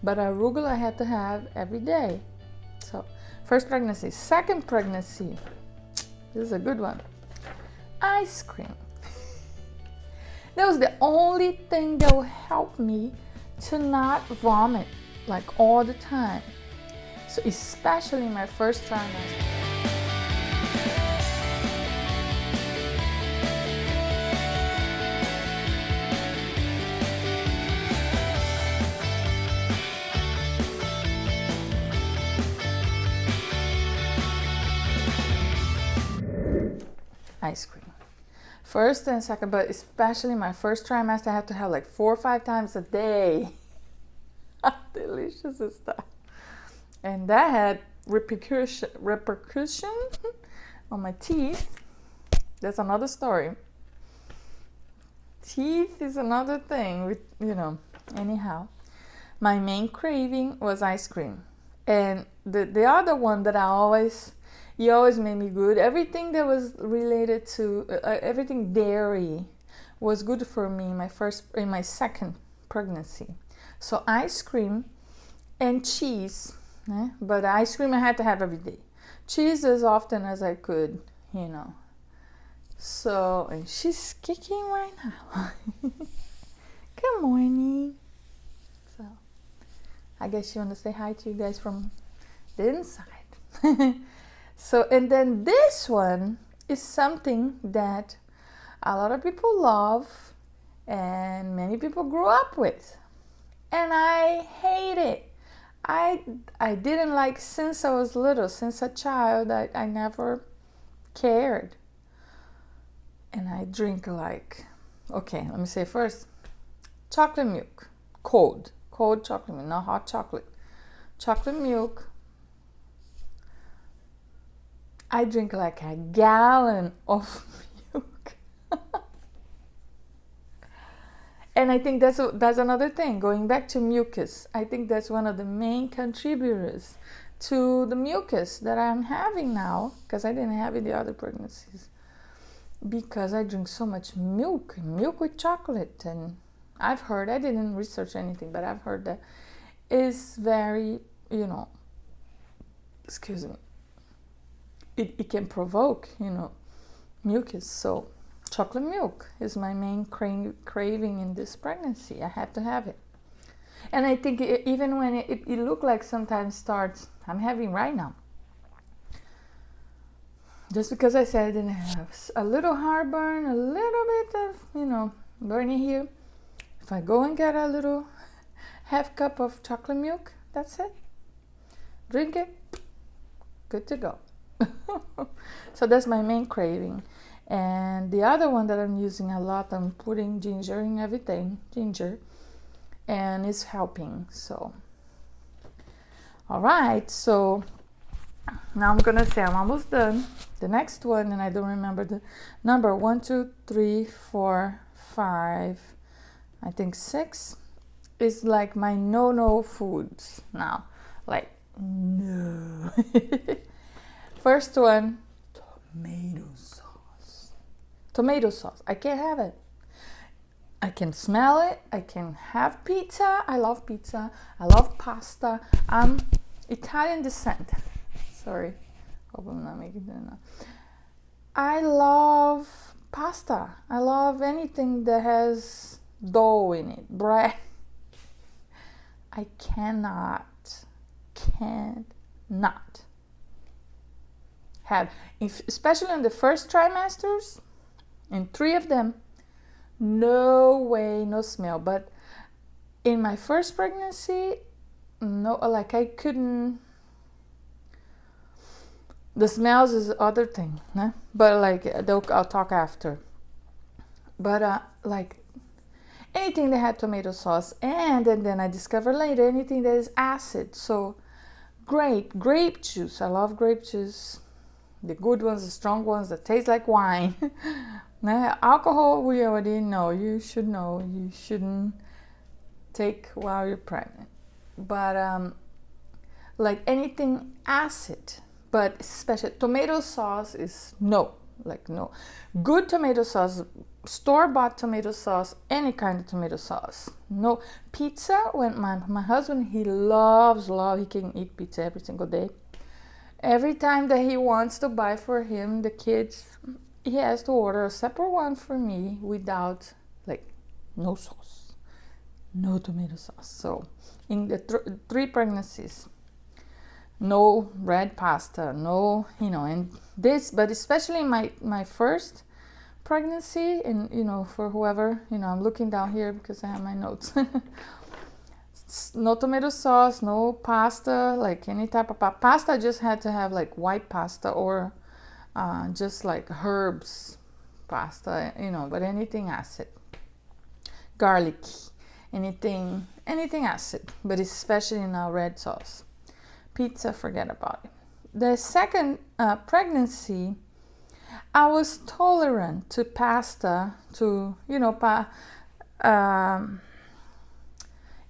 but arugula I had to have every day. So first pregnancy. Second pregnancy, this is a good one. Ice cream. That was the only thing that will help me to not vomit like all the time. So especially in my first trimester. Ice cream. First and second, but especially my first trimester, I have to have like 4 or 5 times a day. Delicious stuff. And that had repercussion on my teeth. That's another story. Teeth is another thing with, anyhow. My main craving was ice cream. And the other one that he always made me good. Everything that was related to everything dairy was good for me in my second pregnancy. So ice cream and cheese, but ice cream I had to have every day. Cheese as often as I could, So, and she's kicking right now. Good morning. So, I guess she wants to say hi to you guys from the inside. So, and then this one is something that a lot of people love and many people grew up with. And I hate it. I didn't like since I was little, since a child. I never cared. And I drink okay, let me say first, chocolate milk, cold chocolate milk, not hot chocolate. Chocolate milk. I drink like a gallon of milk. And I think that's another thing, going back to mucus. I think that's one of the main contributors to the mucus that I'm having now, because I didn't have it the other pregnancies. Because I drink so much milk with chocolate. And I've heard, I didn't research anything, but I've heard that is very, excuse me, it can provoke, mucus. So chocolate milk is my main craving in this pregnancy. I have to have it. And I think even when it looked like sometimes starts, I'm having right now. Just because I said I didn't have a little heartburn, a little bit of, burning here. If I go and get a little half cup of chocolate milk, that's it. Drink it, good to go. So that's my main craving. And the other one that I'm using a lot, I'm putting ginger in everything, and it's helping. So, all right, so now I'm gonna say I'm almost done. The next one, and I don't remember the number, 1, 2, 3, 4, 5, I think 6, is like my Nono Foods now. Like, no. First one, tomato sauce. I can't have it. I can smell it. I can have pizza. I love pizza. I love pasta. I'm Italian descent. Sorry. Hope I'm not making that enough. I love pasta. I love anything that has dough in it, bread. I cannot have, especially in the first trimesters, in 3 of them, no way, no smell. But in my first pregnancy, no, like I couldn't. The smells is the other thing, né? But like I'll talk after. But like anything that had tomato sauce, and then I discovered later anything that is acid. So grape juice. I love grape juice. The good ones, the strong ones that taste like wine. Alcohol, we already know. You should know. You shouldn't take while you're pregnant. But like anything acid, but especially tomato sauce is no. like no. Good tomato sauce, store-bought tomato sauce, any kind of tomato sauce. No pizza. When my husband, he he can eat pizza every single day. Every time that he wants to buy for him, the kids, he has to order a separate one for me without, like, no sauce, no tomato sauce. So in the 3 pregnancies, no red pasta, no, and this, but especially my first pregnancy, and for whoever, I'm looking down here because I have my notes. No tomato sauce, no pasta, like any type of pasta. I just had to have like white pasta or just like herbs pasta, but anything acid, garlic, anything acid, but especially now red sauce. Pizza, forget about it. The second pregnancy, I was tolerant to pasta, to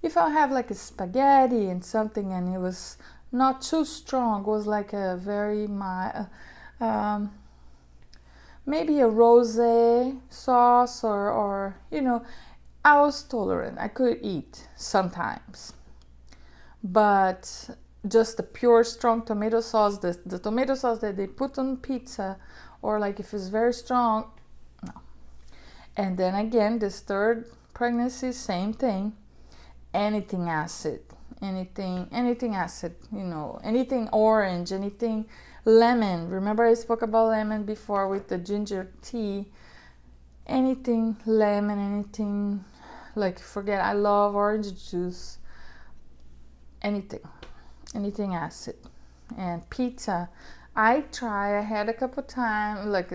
if I have like a spaghetti and something and it was not too strong, it was like a very mild, maybe a rosé sauce or I was tolerant. I could eat sometimes, but just the pure strong tomato sauce, the tomato sauce that they put on pizza, or like if it's very strong, no. And then again, this third pregnancy, same thing. Anything acid, anything acid, anything orange, anything lemon. Remember I spoke about lemon before with the ginger tea. Anything lemon, anything, like, forget, I love orange juice. Anything acid. And pizza, I had a couple times, like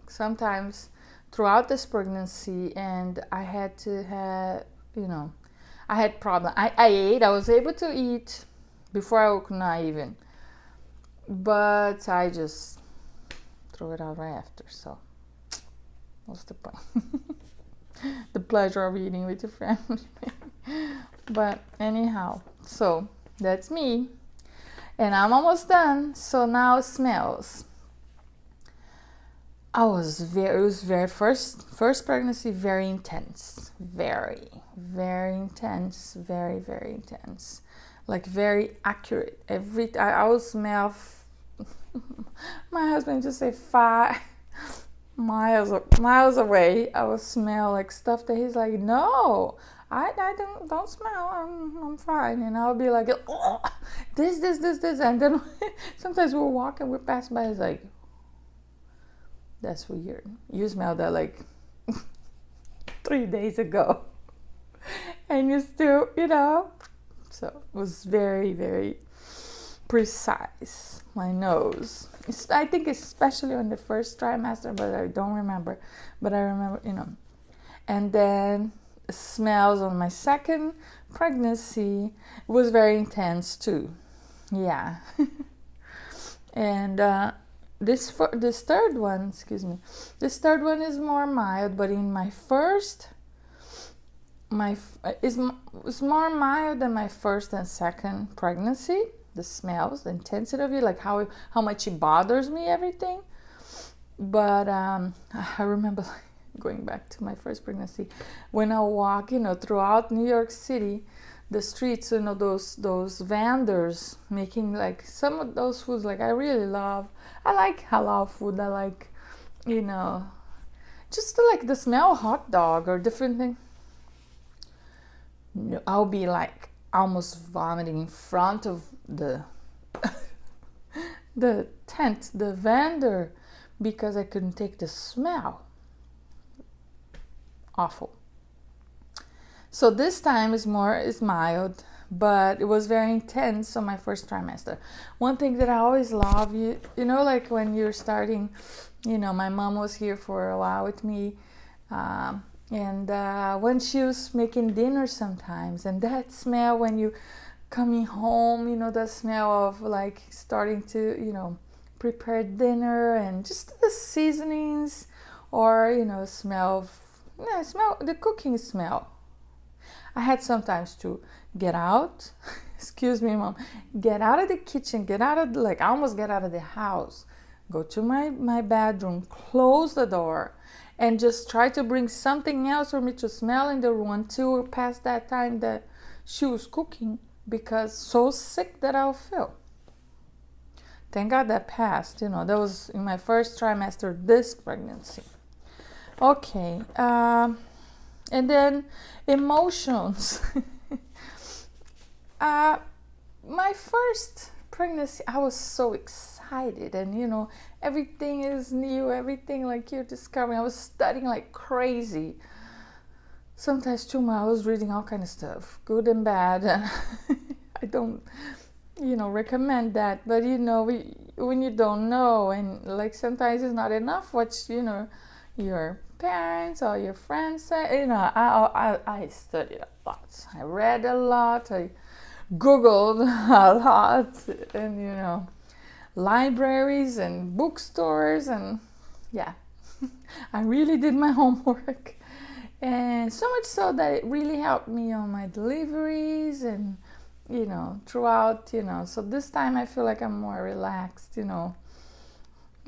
sometimes throughout this pregnancy, and I had to have, I had problem. I ate. I was able to eat before I could not even, but I just threw it out right after. So what's the point? The pleasure of eating with your family. But anyhow, so that's me, and I'm almost done. So now smells. It was very first pregnancy, very intense, very intense, very intense, like very accurate. I would smell. My husband just say 5 miles away. I would smell like stuff that he's like, no, I don't smell. I'm fine, and I'll be like, oh, this, and then sometimes we'll walk and we pass by. It's like, that's weird. You smell that like 3 days ago. And you still, So it was very precise. My nose. I think especially on the first trimester, but I don't remember. But I remember, And then smells on my second pregnancy was very intense too. Yeah. And this third one is more mild, but in my first, it's more mild than my first and second pregnancy. The smells, the intensity of it, like how much it bothers me, everything. But I remember going back to my first pregnancy, when I walk, throughout New York City, the streets, those vendors making like some of those foods, like I really love. I like halal food. I like, just like the smell of hot dog or different thing. I'll be like almost vomiting in front of the the tent, the vendor, because I couldn't take the smell. Awful. So this time is mild, but it was very intense on my first trimester. One thing that I always love, like when you're starting, my mom was here for a while with me, and when she was making dinner sometimes, and that smell when you coming home, that smell of like starting to, prepare dinner, and just the seasonings, or smell the cooking smell. I had sometimes to get out, excuse me, Mom, get out of the kitchen, I almost get out of the house, go to my bedroom, close the door, and just try to bring something else for me to smell in the room until past that time that she was cooking, because so sick that I'll feel. Thank God that passed. That was in my first trimester, this pregnancy. Okay, and then emotions. My first pregnancy, I was so excited, and everything is new, everything like you're discovering. I was studying like crazy. Sometimes too much. I was reading all kind of stuff, good and bad. I don't, recommend that. But when you don't know, and like sometimes it's not enough what your parents or your friends say. I studied a lot. I read a lot. I Googled a lot, and libraries and bookstores, and yeah, I really did my homework. And so much so that it really helped me on my deliveries and, throughout, So this time I feel like I'm more relaxed,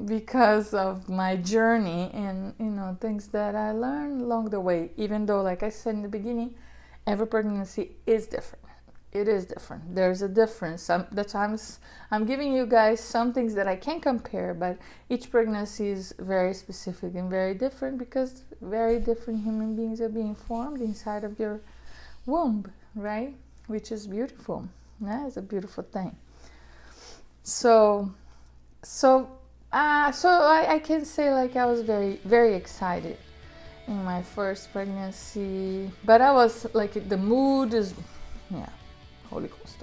because of my journey and, things that I learned along the way. Even though, like I said in the beginning, every pregnancy is different. It is different. There's a difference. I'm giving you guys some things that I can compare, but each pregnancy is very specific and very different, because very different human beings are being formed inside of your womb, right? Which is beautiful. Yeah, it's a beautiful thing. So I can say like I was very, very excited in my first pregnancy, but I was like, the mood is, yeah. Holy Ghost.